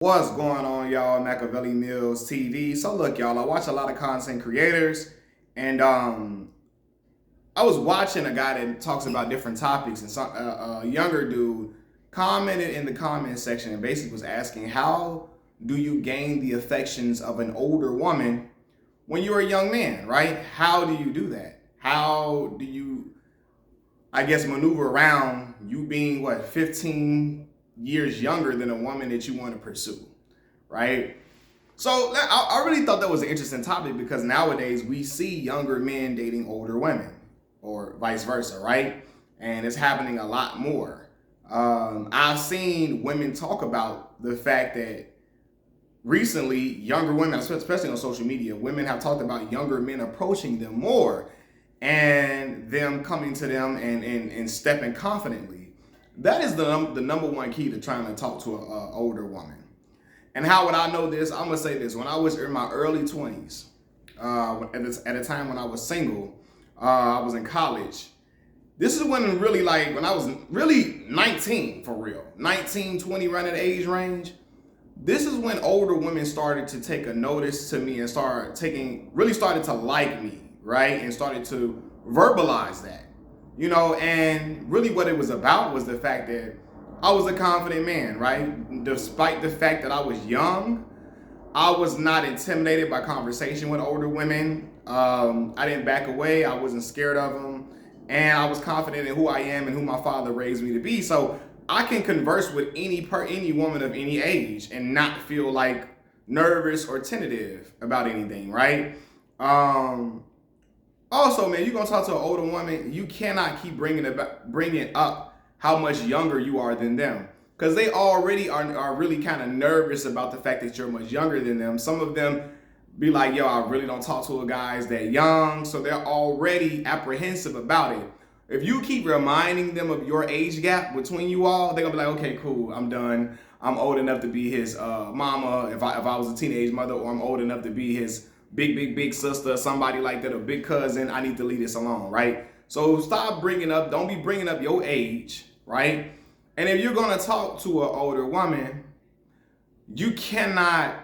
What's going on, y'all? Machiavelli Mills TV. So look, y'all, I watch a lot of content creators, and I was watching a guy that talks about different topics, and a younger dude commented in the comment section and basically was asking, how do you gain the affections of an older woman when you're a young man, right? How do you do that? How do you, I guess, maneuver around you being, 15 years younger than a woman that you want to pursue, right? So I really thought that was an interesting topic because nowadays we see younger men dating older women or vice versa, right? And it's happening a lot more. I've seen women talk about the fact that recently younger women, especially on social media, women have talked about younger men approaching them more and them coming to them and stepping confidently. That is the number one key to trying to talk to an older woman. And how would I know this? I'm gonna say this: when I was in my early 20s, at a time when I was single, I was in college. This is when really, like, when I was really 19, for real, 19, 20, around that age range. This is when older women started to take a notice to me and really started to like me, right? And started to verbalize that, and really what it was about was the fact that I was a confident man, right? Despite the fact that I was young, I was not intimidated by conversation with older women. I didn't back away. I wasn't scared of them. And I was confident in who I am and who my father raised me to be. So I can converse with any woman of any age and not feel like nervous or tentative about anything, right? Also, man, you're gonna talk to an older woman, you cannot keep bringing up how much younger you are than them, because they already are really kind of nervous about the fact that you're much younger than them. Some of them be like, yo, I really don't talk to guys that young, so they're already apprehensive about it. If you keep reminding them of your age gap between you all, they're gonna be like, okay, cool, I'm done. I'm old enough to be his mama if I was a teenage mother, or I'm old enough to be his big sister, somebody like that, a big cousin. I need to leave this alone, right? So don't be bringing up your age, right? And if you're gonna talk to an older woman, you can't have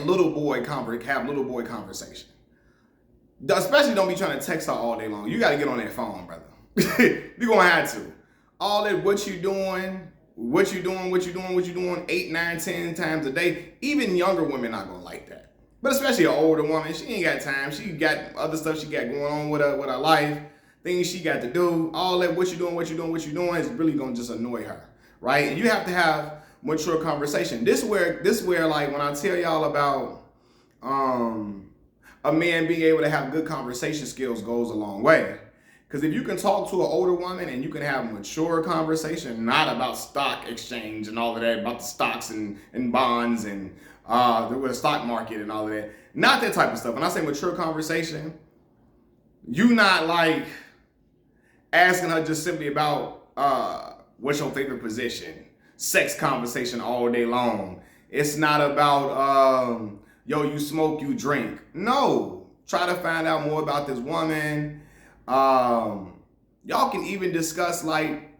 little boy conversation. Especially don't be trying to text her all day long. You got to get on that phone, brother. You're gonna have to. All that what you doing, 8, 9, 10 times a day. Even younger women not gonna like that. But especially an older woman, she ain't got time. She got other stuff she got going on with her life, things she got to do. All that what you doing is really gonna just annoy her, right? And you have to have mature conversation. This where like when I tell y'all about a man being able to have good conversation skills goes a long way. Because if you can talk to an older woman and you can have mature conversation, not about stock exchange and all of that, about the stocks and bonds and the stock market and all of that, not that type of stuff. When I say mature conversation, you not like asking her just simply about what's your favorite position, sex conversation all day long. It's not about yo, you smoke, you drink. No, try to find out more about this woman. Y'all can even discuss like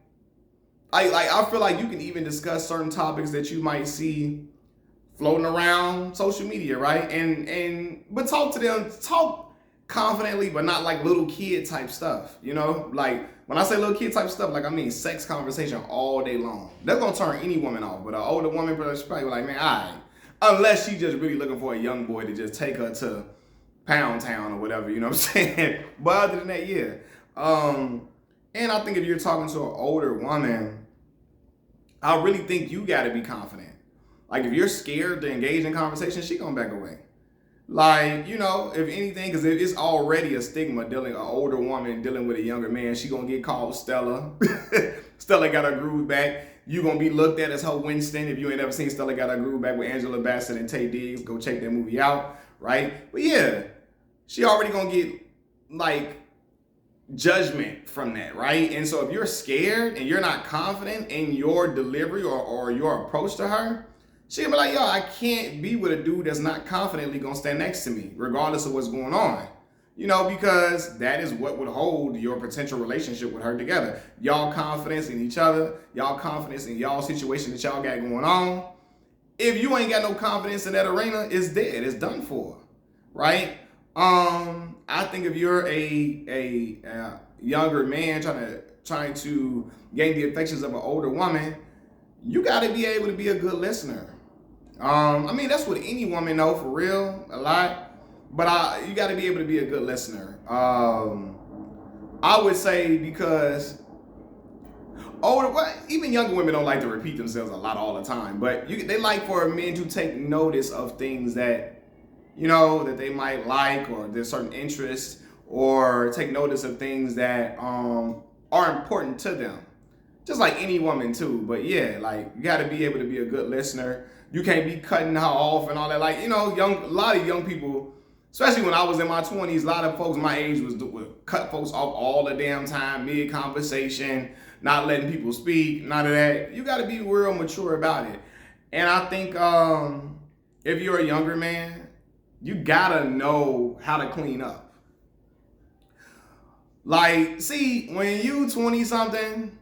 I feel like you can even discuss certain topics that you might see floating around social media, right? But talk confidently, but not like little kid type stuff, Like when I say little kid type stuff, like I mean sex conversation all day long. That's gonna turn any woman off. But an older woman, she's probably like, man, all right. Unless she just really looking for a young boy to just take her to Pound Town or whatever, you know what I'm saying? But other than that, yeah. And I think if you're talking to an older woman, I really think you got to be confident. Like if you're scared to engage in conversation, she gonna back away. Like, if anything, because it's already a stigma an older woman dealing with a younger man. She gonna get called Stella. Stella got her groove back. You gonna be looked at as her Winston. If you ain't ever seen Stella Got Her Groove Back with Angela Bassett and Taye Diggs, go check that movie out, right? But yeah, she already gonna get like judgment from that, right? And so if you're scared and you're not confident in your delivery or your approach to her, she gonna be like, yo, I can't be with a dude that's not confidently gonna stand next to me, regardless of what's going on. Because that is what would hold your potential relationship with her together. Y'all confidence in each other, y'all confidence in y'all situation that y'all got going on. if you ain't got no confidence in that arena, it's dead. It's done for, right? I think if you're a younger man trying to gain the affections of an older woman, you got to be able to be a good listener. I mean, that's what any woman know for real, a lot. But you got to be able to be a good listener. I would say because even younger women don't like to repeat themselves a lot all the time, but they like for men to take notice of things that, that they might like, or there's certain interests, or take notice of things that are important to them. Just like any woman too. But yeah, like you got to be able to be a good listener. You can't be cutting her off and all that. Like, a lot of young people, especially when I was in my 20s, a lot of folks my age would cut folks off all the damn time, mid-conversation, not letting people speak, none of that. You got to be real mature about it. And I think if you're a younger man, you got to know how to clean up. Like, see, when you 20-something,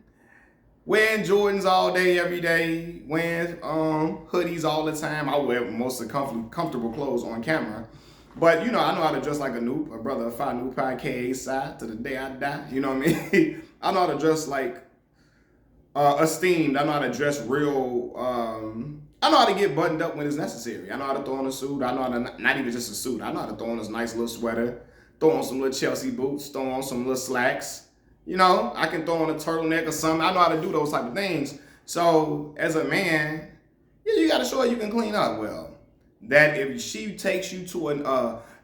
wearing Jordans all day, every day, wearing hoodies all the time. I wear most of the comfortable clothes on camera. But, I know how to dress like a noob, a brother of Phi Nu Pi K.A. Psi to the day I die. You know what I mean? I know how to dress like esteemed. I know how to dress real. I know how to get buttoned up when it's necessary. I know how to throw on a suit. I know how to, not even just a suit. I know how to throw on this nice little sweater, throw on some little Chelsea boots, throw on some little slacks. I can throw on a turtleneck or something. I know how to do those type of things. So as a man, you got to show her you can clean up well. That if she takes you to an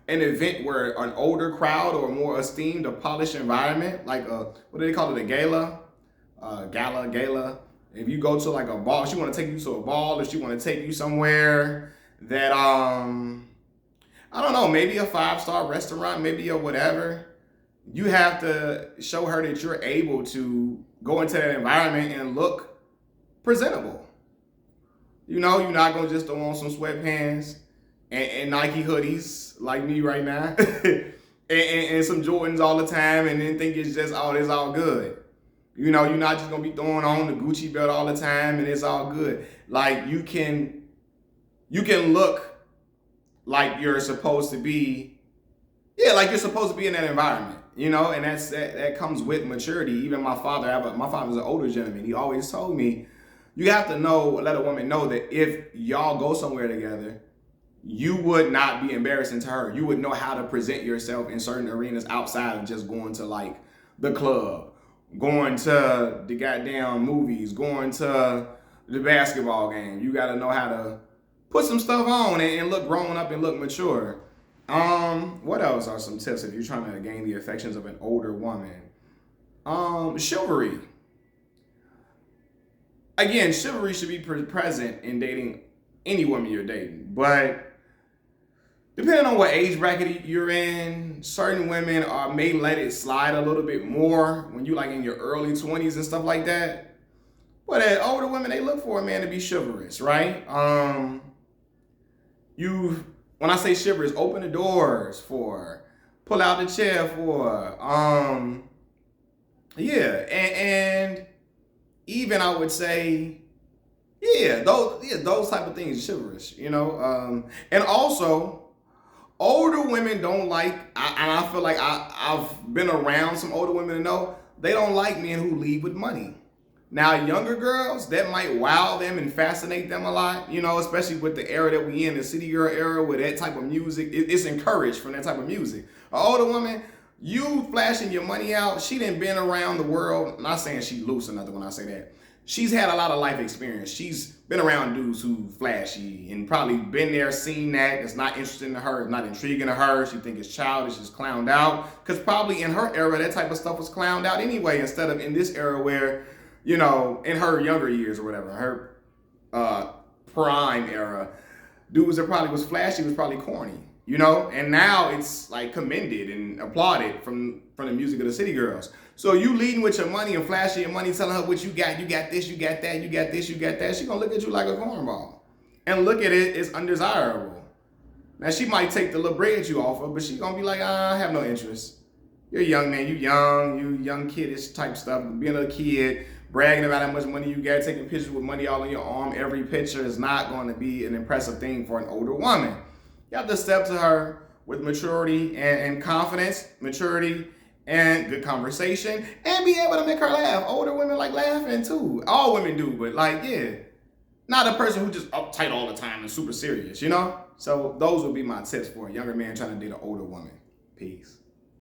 event where an older crowd or a more esteemed or polished environment, like what do they call it, a gala? Gala. If you go to like a ball, she want to take you to a ball, or she want to take you somewhere that, I don't know, maybe a 5-star restaurant, maybe a whatever. You have to show her that you're able to go into that environment and look presentable. You're not going to just throw on some sweatpants and Nike hoodies like me right now and some Jordans all the time and then think it's just, it's all good. You're not just going to be throwing on the Gucci belt all the time and it's all good. Like you can look like you're supposed to be, like you're supposed to be in that environment. And that comes with maturity. Even my father's an older gentleman. He always told me, you have to let a woman know that if y'all go somewhere together, you would not be embarrassing to her. You would know how to present yourself in certain arenas outside of just going to like the club, going to the goddamn movies, going to the basketball game. You got to know how to put some stuff on and look grown up and look mature. What else are some tips if you're trying to gain the affections of an older woman? Chivalry. Again, chivalry should be present in dating any woman you're dating, but depending on what age bracket you're in, certain women may let it slide a little bit more when you like in your early 20s and stuff like that. But at older women, they look for a man to be chivalrous, right? When I say chivalrous, open the doors for, pull out the chair for, and even I would say, those type of things, chivalrous, and also older women don't like, and I feel like I've been around some older women to know they don't like men who lead with money. Now, younger girls, that might wow them and fascinate them a lot, especially with the era that we in, the city girl era, with that type of music. It's encouraged from that type of music. An older woman, you flashing your money out, she done been around the world. I'm not saying she loose or nothing when I say that. She's had a lot of life experience. She's been around dudes who flashy and probably been there, seen that. It's not interesting to her. It's not intriguing to her. She think it's childish. It's clowned out. Because probably in her era, that type of stuff was clowned out anyway, instead of in this era where, in her younger years or whatever, her prime era, dudes that probably was flashy was probably corny, And now it's like commended and applauded from the music of the city girls. So you leading with your money and flashing your money, telling her what you got this, you got that, you got this, you got that. She gonna look at you like a cornball and look at it as undesirable. Now she might take the little bread you offer, but she gonna be like, I have no interest. You're a young man, you young kiddish type stuff, being a kid, bragging about how much money you got, taking pictures with money all on your arm. Every picture is not going to be an impressive thing for an older woman. You have to step to her with maturity and confidence, maturity and good conversation, and be able to make her laugh. Older women like laughing too. All women do, but like, yeah, not a person who just uptight all the time and super serious, you know? So those would be my tips for a younger man trying to date an older woman. Peace.